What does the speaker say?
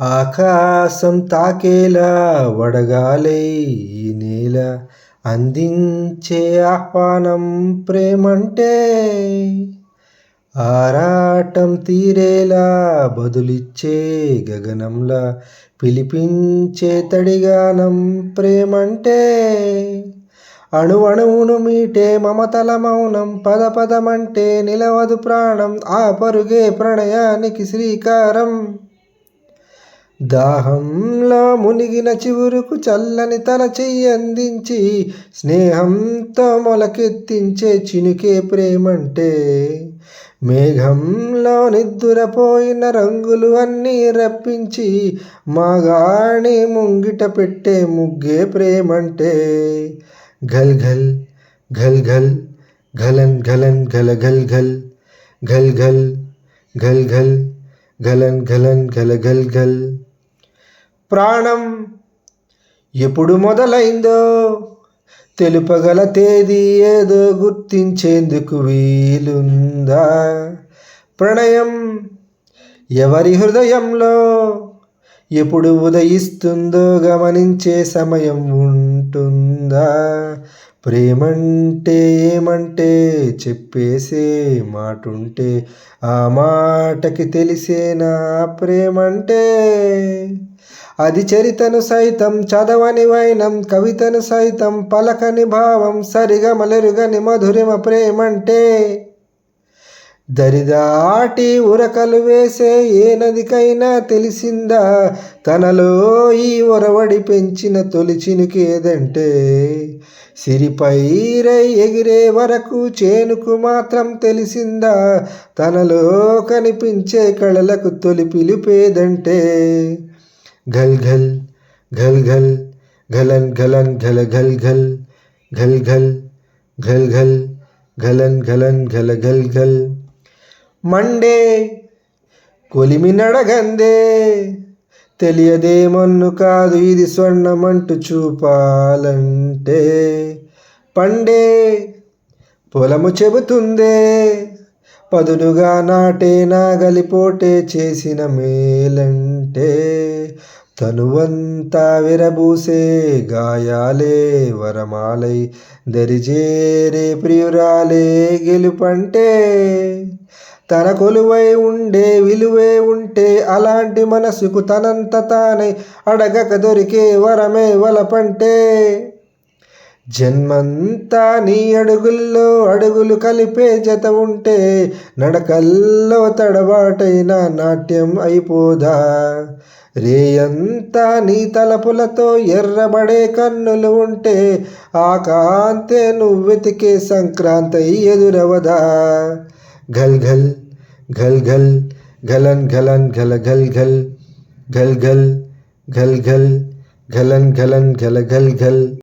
ఆకాశం తాకేలా వడగాలై ఈ నేల అందించే ఆహ్వానం ప్రేమంటే. ఆరాటం తీరేలా బదులిచ్చే గగనంలా పిలిపించే తడిగానం ప్రేమంటే. అణువణువును మీటే మమతల మౌనం పదపదమంటే నిలవదు ప్రాణం. ఆ పరుగే ప్రణయానికి శ్రీకారం. దాహంలో మునిగిన చివురుకు చల్లని తన చెయ్యి అందించి స్నేహంతో మొలకెత్తించే చినుకే ప్రేమంటే. మేఘంలో నిద్దురపోయిన రంగులు అన్నీ రప్పించి మాగాణి ముంగిట పెట్టే ముగ్గే ప్రేమంటే. ఘల్ ఘల్ ఘల్ ఘల్ ఘలన్ ఘలన్ ఘల ఘల్ ఘల్ ఘల్ ఘల్ ఘల్ ఘల్ ఘలన్ ఘలన్ ఘల ఘల్ ఘల్. ప్రాణం ఎప్పుడు మొదలైందో తెలుపగల తేదీ ఏదో గుర్తించేందుకు వీలుందా? ప్రణయం ఎవరి హృదయంలో ఎప్పుడు ఉదయిస్తుందో గమనించే సమయం ఉంటుందా? ప్రేమంటే ఏమంటే చెప్పేసే మాటుంటే ఆ మాటకి తెలిసేనా ప్రేమంటే. అది చరితను సైతం చదవని వైనం, కవితను సైతం పలకని భావం, సరిగమలెరుగని మధురిమ ప్రేమంటే. దరిదాటి ఉరకలు వేసే ఏ నదికైనా తెలిసిందా తనలో ఈ ఒరవడి పెంచిన తొలి చినుకేదంటే. సిరిపైరై ఎగిరే వరకు చేనుకు మాత్రం తెలిసిందా తనలో కనిపించే కళలకు తొలి పిలిపేదంటే. ఘల్ ఘల్ ఘల్ ఘల్ ఘలన్ ఘలన్ ఘల ఘల్ ఘల్ ఘల్ ఘల్ ఘల్ ఘల్ ఘలన్ ఘలన్ ఘల ఘల్ ఘల్. మండే కొలిమి నడగందే తెలియదే మన్ను కాదు ఇది స్వర్ణమంటూ చూపాలంటే. పండే పొలము చెబుతుందే పదునుగా నాటే నాగలిపోటే చేసిన మేలంటే. తనువంతా విరబూసే గాయాలే వరమాలై దరిజేరే ప్రియురాలే గెలుపంటే. తన కొలువై ఉండే విలువే ఉంటే అలాంటి మనసుకు తనంత తానై అడగక దొరికే వరమే వలపంటే. జన్మంతా నీ అడుగుల్లో అడుగులు కలిపే జత ఉంటే నడకల్లో తడబాటైన నాట్యం అయిపోదా? రేయంతా నీ తలపులతో ఎర్రబడే కన్నులు ఉంటే ఆ కాంతే నువ్వెతికే సంక్రాంతి ఎదురవదా? ఘల్ ఘల్ ఘల్ ఘల్ ఘలన్ ఘలన్ ఘల ఘల్ ఘల్ ఘల్ ఘల్ ఘల్ ఘల్ ఘలన్ ఘలన్ ఘల ఘల్ ఘల్.